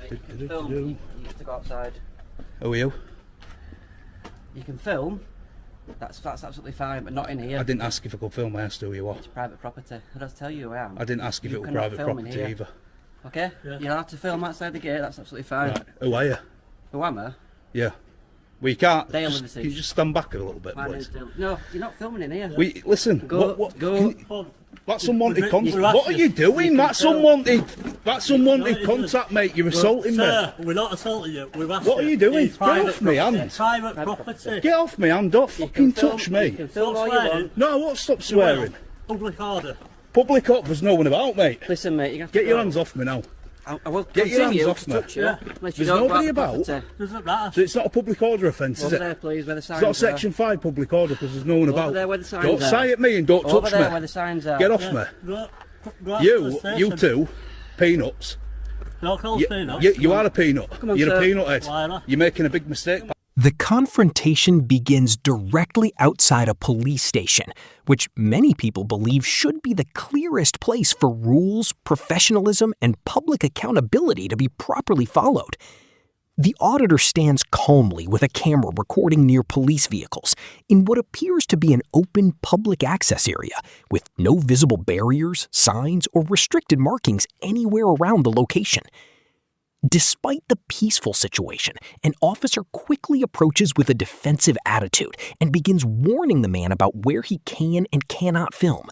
You can film, you have to go outside. Who are you? You can film, that's absolutely fine, but not in here. I didn't ask if I could film, I asked who you are. It's private property. I just tell you who I am. I didn't ask if it was private property either. Okay? Yeah. You're allowed to film outside the gate, that's absolutely fine. Right. Who are you? Who am I? Yeah. Well, you can't. Dale just, can you just stand back a little bit, please? No, you're not filming in here. Listen. Go. That's unwanted contact. What are you doing? That's unwanted. That's unwanted contact, mate. You're assaulting sir, me. We're not assaulting you. What are you doing? Get off me hand. Private property. Get off me hand. Don't fucking touch me. You can film all you want. No, I won't stop swearing. Public order. Public order, there's no one about, mate. Listen, mate, you have to get your hands off me now. I will get your hands off me. Touch you. Yeah. There's nobody about. Doesn't matter. So it's not a public order offence, is it? There, please, where the signs it's not a Section 5 public order because there's no one about. There where the signs don't say at me and don't touch me. Over there where the signs are. Get off me. You two, peanuts. You are a peanut. You're a peanut head. You're making a big mistake. The confrontation begins directly outside a police station, which many people believe should be the clearest place for rules, professionalism, and public accountability to be properly followed. The auditor stands calmly with a camera recording near police vehicles in what appears to be an open public access area with no visible barriers, signs, or restricted markings anywhere around the location. Despite the peaceful situation, an officer quickly approaches with a defensive attitude and begins warning the man about where he can and cannot film.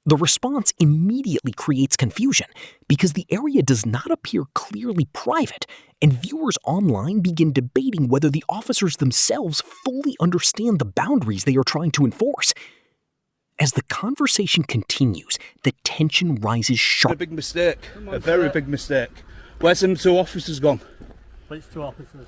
The response immediately creates confusion because the area does not appear clearly private, and viewers online begin debating whether the officers themselves fully understand the boundaries they are trying to enforce. As the conversation continues, the tension rises sharply. A big mistake. A very big mistake. Where's them two officers gone? Which two officers?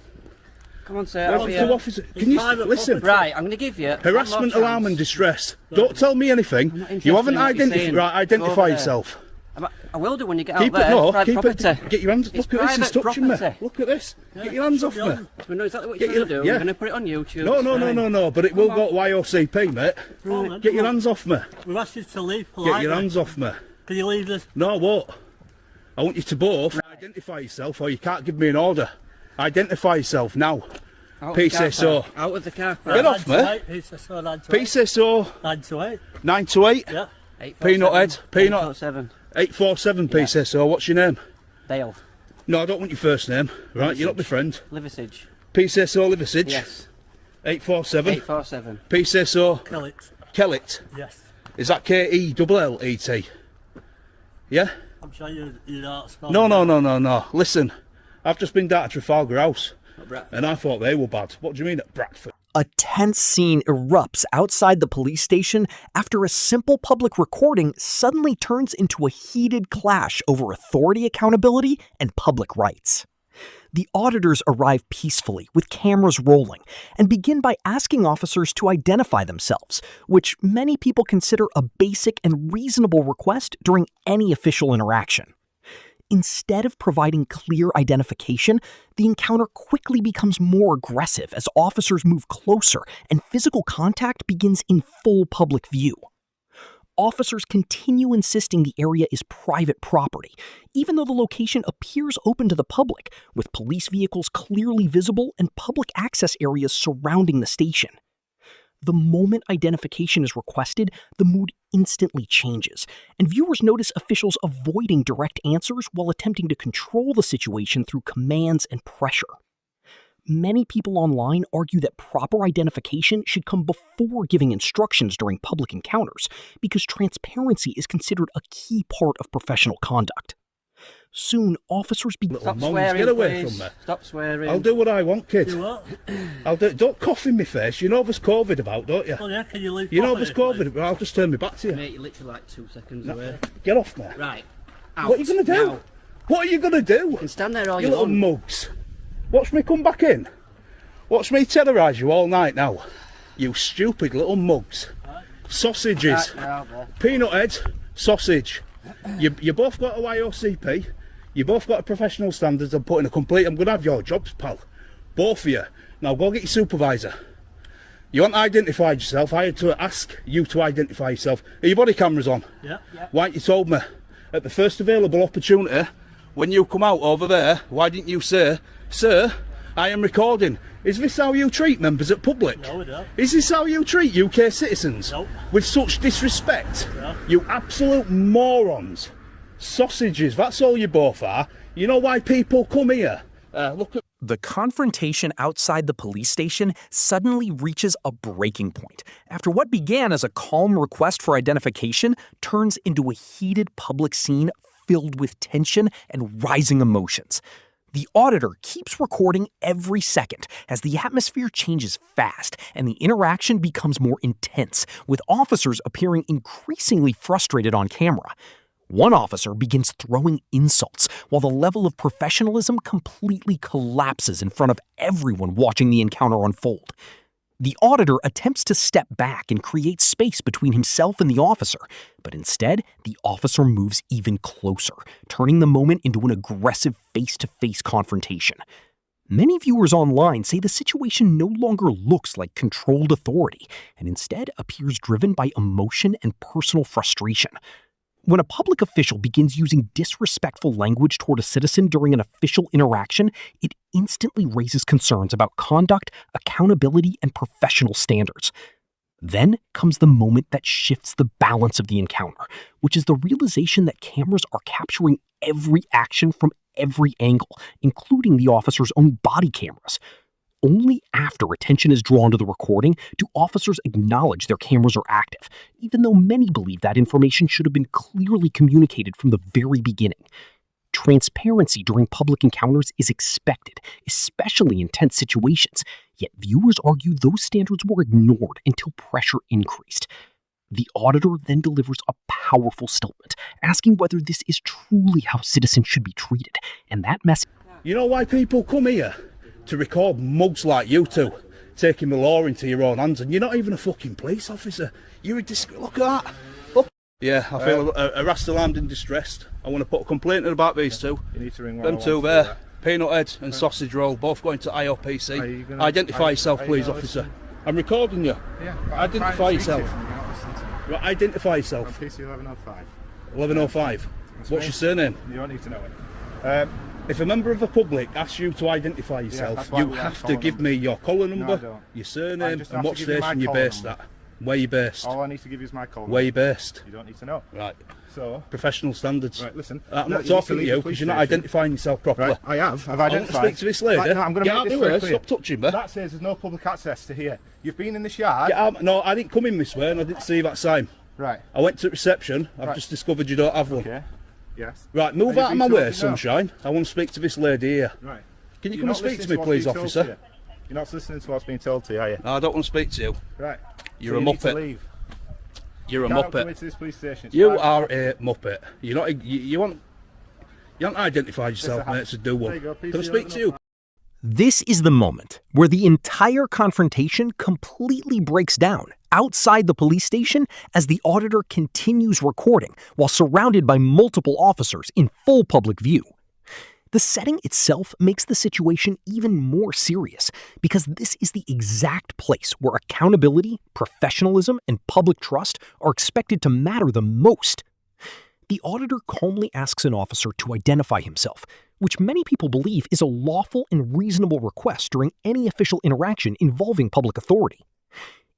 Come on, sir. Where's the two officers? Can you listen? Right, I'm going to give you harassment, alarm, and distress. Don't tell me anything. You haven't identified. Right, identify yourself. I will do when you get out there. No, keep it. Get your hands. Look at this. He's touching me. Look at this. Get your hands off me. We know exactly what you're going to do. We're going to put it on YouTube. No. But it will go to IOCP, mate. Right. Get your hands off me. We've asked you to leave politely. Get your hands off me. Can you leave this? No, I won't. I want you to both identify yourself, or you can't give me an order. Identify yourself now. PCSO. Out of the car. Get off me. PCSO 928. 928. 928. Yeah. Peanut head. Peanut. 847. 847 PCSO. What's your name? Dale. No, I don't want your first name. Right, you're not my friend. Liversidge. PCSO Liversidge. Yes. 847. 847. PCSO. Kellet. Kellet. Yes. Is that KELLET? Yeah? I'm sure you're not spelling. No. Listen, I've just been down to Trafalgar House, and I thought they were bad. What do you mean at Bradford? A tense scene erupts outside the police station after a simple public recording suddenly turns into a heated clash over authority accountability and public rights. The auditors arrive peacefully with cameras rolling and begin by asking officers to identify themselves, which many people consider a basic and reasonable request during any official interaction. Instead of providing clear identification, the encounter quickly becomes more aggressive as officers move closer and physical contact begins in full public view. Officers continue insisting the area is private property, even though the location appears open to the public, with police vehicles clearly visible and public access areas surrounding the station. The moment identification is requested, the mood instantly changes, and viewers notice officials avoiding direct answers while attempting to control the situation through commands and pressure. Many people online argue that proper identification should come before giving instructions during public encounters, because transparency is considered a key part of professional conduct. Soon, officers begin. Stop swearing, get away please. from me. Stop swearing. I'll do what I want, kid. Do what? Don't cough in my face. You know there's COVID about, don't you? Oh yeah, can you leave? You know there's COVID about. I'll just turn me back to you. Mate, you're literally like 2 seconds away. Get off me. Right. Out. What are you going to do? Now. What are you going to do? You can stand there all you you little want. mugs. Watch me come back in. Watch me terrorise you all night now. You stupid little mugs. Sausages. Peanut head. Sausage. You both got a YOCP. You both got a professional standards. I'm going to have your jobs, pal. Both of you. Now go get your supervisor. You haven't identified yourself. I had to ask you to identify yourself. Are your body cameras on? Yeah. Why haven't you told me? At the first available opportunity, when you come out over there, why didn't you say, sir, I am recording? Is this how you treat members of public? No, we don't. Is this how you treat UK citizens? Nope. With such disrespect? No. You absolute morons. Sausages, that's all you both are. You know why people come here? Look at... The confrontation outside the police station suddenly reaches a breaking point after what began as a calm request for identification turns into a heated public scene filled with tension and rising emotions. The auditor keeps recording every second as the atmosphere changes fast and the interaction becomes more intense, with officers appearing increasingly frustrated on camera. One officer begins throwing insults while the level of professionalism completely collapses in front of everyone watching the encounter unfold. The auditor attempts to step back and create space between himself and the officer, but instead, the officer moves even closer, turning the moment into an aggressive face-to-face confrontation. Many viewers online say the situation no longer looks like controlled authority and instead appears driven by emotion and personal frustration. When a public official begins using disrespectful language toward a citizen during an official interaction, it instantly raises concerns about conduct, accountability, and professional standards. Then comes the moment that shifts the balance of the encounter, which is the realization that cameras are capturing every action from every angle, including the officer's own body cameras. Only after attention is drawn to the recording do officers acknowledge their cameras are active, even though many believe that information should have been clearly communicated from the very beginning. Transparency during public encounters is expected, especially in tense situations, yet viewers argue those standards were ignored until pressure increased. The auditor then delivers a powerful statement, asking whether this is truly how citizens should be treated, and that message... You know why people come here? To record mugs like you two, taking the law into your own hands, and you're not even a fucking police officer. You're a look at that. Look. Yeah, I feel harassed, alarmed and distressed. I want to put a complaint in about these two. You need to ring them two there. Peanut head and sausage roll, both going to IOPC. Identify yourself, please, officer. I'm recording you. Yeah, identify yourself. Right, identify yourself. I'm PC 1105. 1105. What's your surname? You don't need to know it. If a member of the public asks you to identify yourself, you have to give me your collar number, your surname, and what station you're based at. Where you're based. All I need to give you is my collar. Where you're based. You don't need to know. Right. So. Professional standards. Right, listen. I'm not talking to you because you're not identifying yourself properly. Right, I have. I've identified. I want to speak to this lady. Right, no, I'm going to make this very clear. Stop touching me. That says there's no public access to here. You've been in this yard. No, I didn't come in this way and I didn't see that sign. Right. I went to reception. I've just discovered you don't have one. Okay. Yes. Right, move out of my way, sunshine. I want to speak to this lady here. Right. Can you come and speak to me, please, officer? You're not listening to what's being told to you, are you? No, I don't want to speak to you. Right. You're a muppet. You're a muppet. Come into this police station. You are a muppet. You're not. You haven't identified yourself, mate. So do one. Can I speak to you? This is the moment where the entire confrontation completely breaks down outside the police station as the auditor continues recording while surrounded by multiple officers in full public view. The setting itself makes the situation even more serious because this is the exact place where accountability, professionalism, and public trust are expected to matter the most. The auditor calmly asks an officer to identify himself, which many people believe is a lawful and reasonable request during any official interaction involving public authority.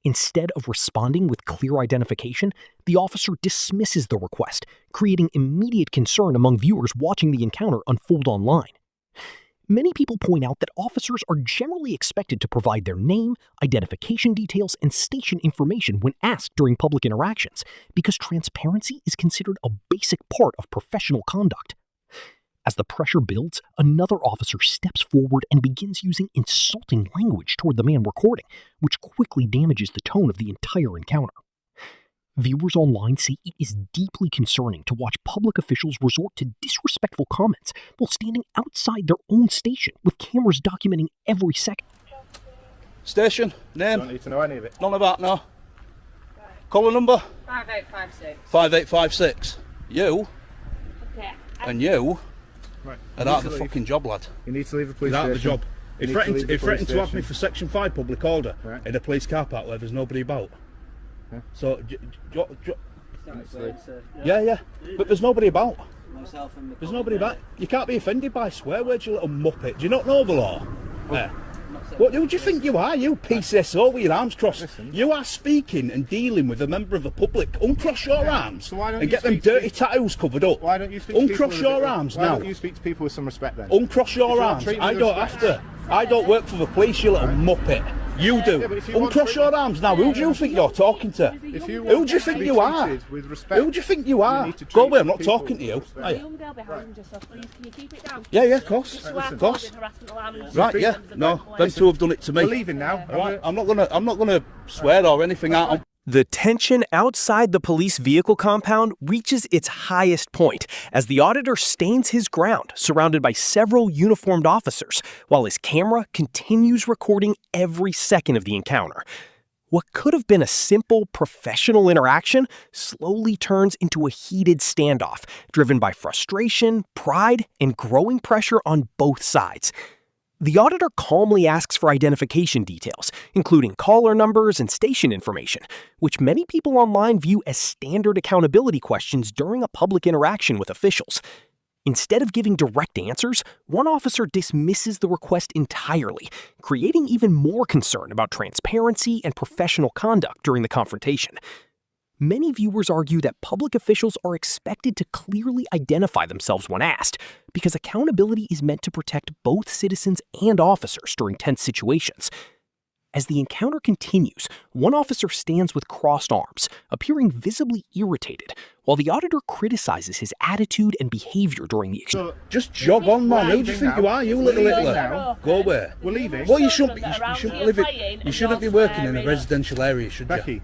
Instead of responding with clear identification, the officer dismisses the request, creating immediate concern among viewers watching the encounter unfold online. Many people point out that officers are generally expected to provide their name, identification details, and station information when asked during public interactions, because transparency is considered a basic part of professional conduct. As the pressure builds, another officer steps forward and begins using insulting language toward the man recording, which quickly damages the tone of the entire encounter. Viewers online say it is deeply concerning to watch public officials resort to disrespectful comments while standing outside their own station with cameras documenting every second. Station, name? Don't need to know any of it. None of that, no. Right. Collar number? 5856. 5856. You? Okay. And you? Right. And out of the fucking job, lad. You need to leave the police Out station. of the job. He threatened to have me for Section 5 public order in a police car park where there's nobody about. Yeah. So, yeah, but there's nobody about. Myself and my There's colleague nobody there. back. You can't be offended by swear words, you little muppet. Do you not know the law? Not saying What, who do you think you are, you PCSO with your arms crossed? You are speaking and dealing with a member of the public. Uncross your arms So why don't and you get them speak to dirty people- tattoos covered up. Why don't you speak to people Uncross with a your bit of- arms why now. don't you speak to people with some respect then? Uncross your If you want arms. to treat I me don't with have to. I don't work for the police, you little muppet. You do. Yeah, but if you want Uncross to- your arms now. Who do you think you're talking to? If you Who want do you to think be you are? treated with respect, Who do you think you are? need to Go treat away, I'm not people talking to you. with respect. Are The you? young girl behind him just off, please. Can you keep it down? Yeah, of course. You are Of course. causing harassment alarm and Right, yeah. the No, workplace. them two have done it to me. We're leaving now. Right, I'm not gonna swear or anything out. The tension outside the police vehicle compound reaches its highest point as the auditor stands his ground, surrounded by several uniformed officers, while his camera continues recording every second of the encounter. What could have been a simple professional interaction slowly turns into a heated standoff, driven by frustration, pride, and growing pressure on both sides. The auditor calmly asks for identification details, including caller numbers and station information, which many people online view as standard accountability questions during a public interaction with officials. Instead of giving direct answers, one officer dismisses the request entirely, creating even more concern about transparency and professional conduct during the confrontation. Many viewers argue that public officials are expected to clearly identify themselves when asked, because accountability is meant to protect both citizens and officers during tense situations. As the encounter continues, one officer stands with crossed arms, appearing visibly irritated, while the auditor criticizes his attitude and behavior during the exchange. So, Just jog on, man. Who do you think you are, you little Leaving littler? now. Go where? We're leaving. Well, you shouldn't be. Children that are You shouldn't around live here it. playing You and shouldn't be you're working in a swearing. residential area, should you? Becky,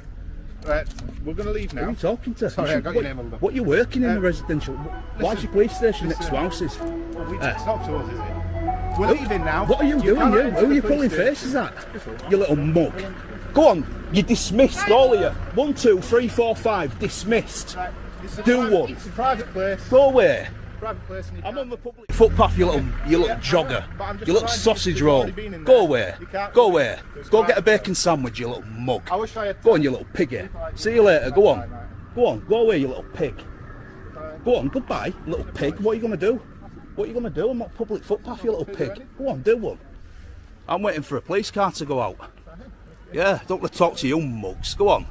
we're going to leave Who are now. you talking to? Sorry, You I should- got your name on the- What you working in a residential? Why's your police station next to houses? It's not to us, is it? We're leaving now. What are you doing, cannot you? enter Who are the you police pulling station. faces at? You little mug. Go on, you're dismissed, all of you. 1, 2, 3, 4, 5, dismissed. Right, it's a Do private- one. It's a private place. Go away. Private place. And you I'm can't- on the public footpath, you little Yeah, jogger. but I'm just You little trying to- sausage you've roll. already been in Go there. away. You can't- Go away. It's Go get a private. bacon sandwich, you little mug. I wish I had. Go on, you little piggy. See you later. Go on. Go on. Go away, you little pig. Go on. Goodbye, little pig. What are you going to do? What are you going to do? I'm not public footpath, you little pig. Go on, do one. I'm waiting for a police car to go out. Yeah, don't want to talk to you mugs. Go on.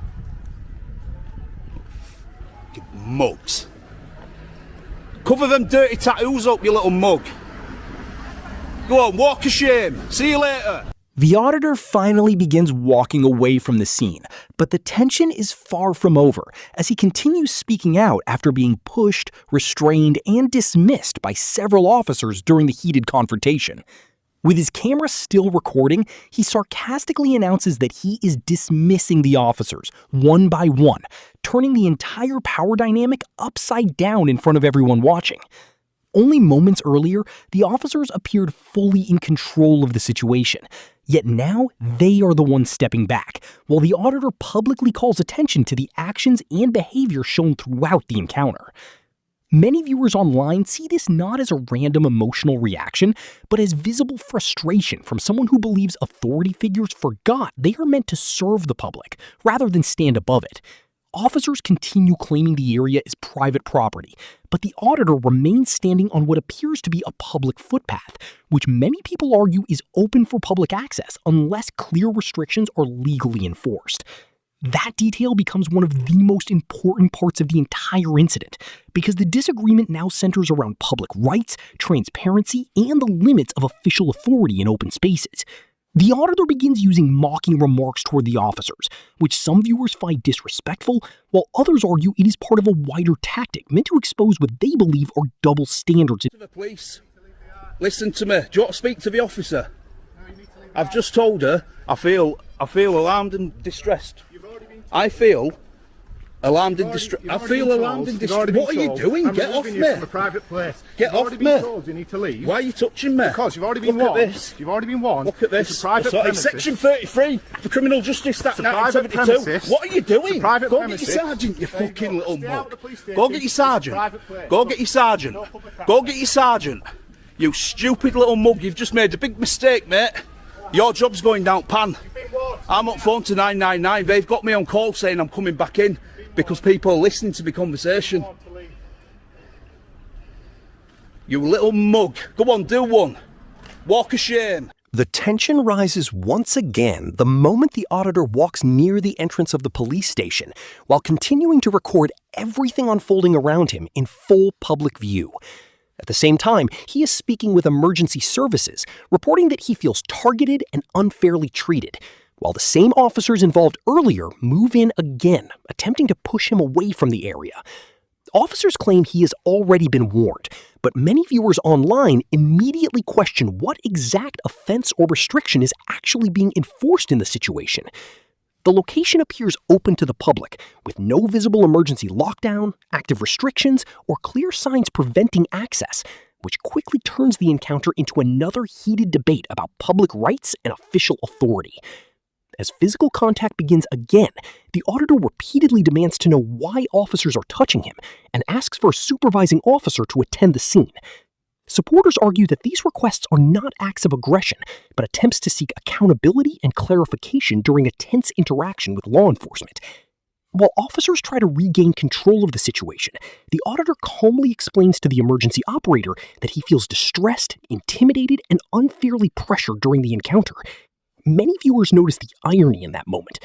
You mugs. Cover them dirty tattoos up, you little mug. Go on, walk of shame. See you later. The auditor finally begins walking away from the scene, but the tension is far from over as he continues speaking out after being pushed, restrained, and dismissed by several officers during the heated confrontation. With his camera still recording, he sarcastically announces that he is dismissing the officers one by one, turning the entire power dynamic upside down in front of everyone watching. Only moments earlier, the officers appeared fully in control of the situation, yet now they are the ones stepping back, while the auditor publicly calls attention to the actions and behavior shown throughout the encounter. Many viewers online see this not as a random emotional reaction, but as visible frustration from someone who believes authority figures forgot they are meant to serve the public, rather than stand above it. Officers continue claiming the area is private property, but the auditor remains standing on what appears to be a public footpath, which many people argue is open for public access unless clear restrictions are legally enforced. That detail becomes one of the most important parts of the entire incident, because the disagreement now centers around public rights, transparency, and the limits of official authority in open spaces. The auditor begins using mocking remarks toward the officers, which some viewers find disrespectful, while others argue it is part of a wider tactic meant to expose what they believe are double standards. To the police. Listen to me. Do you want to speak to the officer? I've just told her I feel alarmed and distressed. I feel alarmed and distressed. I feel alarmed and distressed. What are you doing? Get off me. From a private place. Get You've off already me. been told you need to leave. Why are you touching me? Because you've already been Look at warned. this. You've already been warned. Look at this. It's a private So, premises. Section 33 of the Criminal Justice Act It's a private 1972. premises. What are you doing? It's a private Go premises. get your sergeant, you There you fucking go. little Stay out of mug. the police station. Go get your It's a sergeant. private place. Go get your sergeant. No public Go access. get your sergeant. You stupid little mug. You've just made a big mistake, mate. Your job's going down pan. I'm on phone to 999. They've got me on call saying I'm coming back in because people are listening to my conversation. You little mug. Go on, do one. Walk of shame. The tension rises once again the moment the auditor walks near the entrance of the police station, while continuing to record everything unfolding around him in full public view. At the same time, he is speaking with emergency services, reporting that he feels targeted and unfairly treated, while the same officers involved earlier move in again, attempting to push him away from the area. Officers claim he has already been warned, but many viewers online immediately question what exact offense or restriction is actually being enforced in the situation. The location appears open to the public, with no visible emergency lockdown, active restrictions, or clear signs preventing access, which quickly turns the encounter into another heated debate about public rights and official authority. As physical contact begins again, the auditor repeatedly demands to know why officers are touching him and asks for a supervising officer to attend the scene. Supporters argue that these requests are not acts of aggression, but attempts to seek accountability and clarification during a tense interaction with law enforcement. While officers try to regain control of the situation, the auditor calmly explains to the emergency operator that he feels distressed, intimidated, and unfairly pressured during the encounter. Many viewers notice the irony in that moment,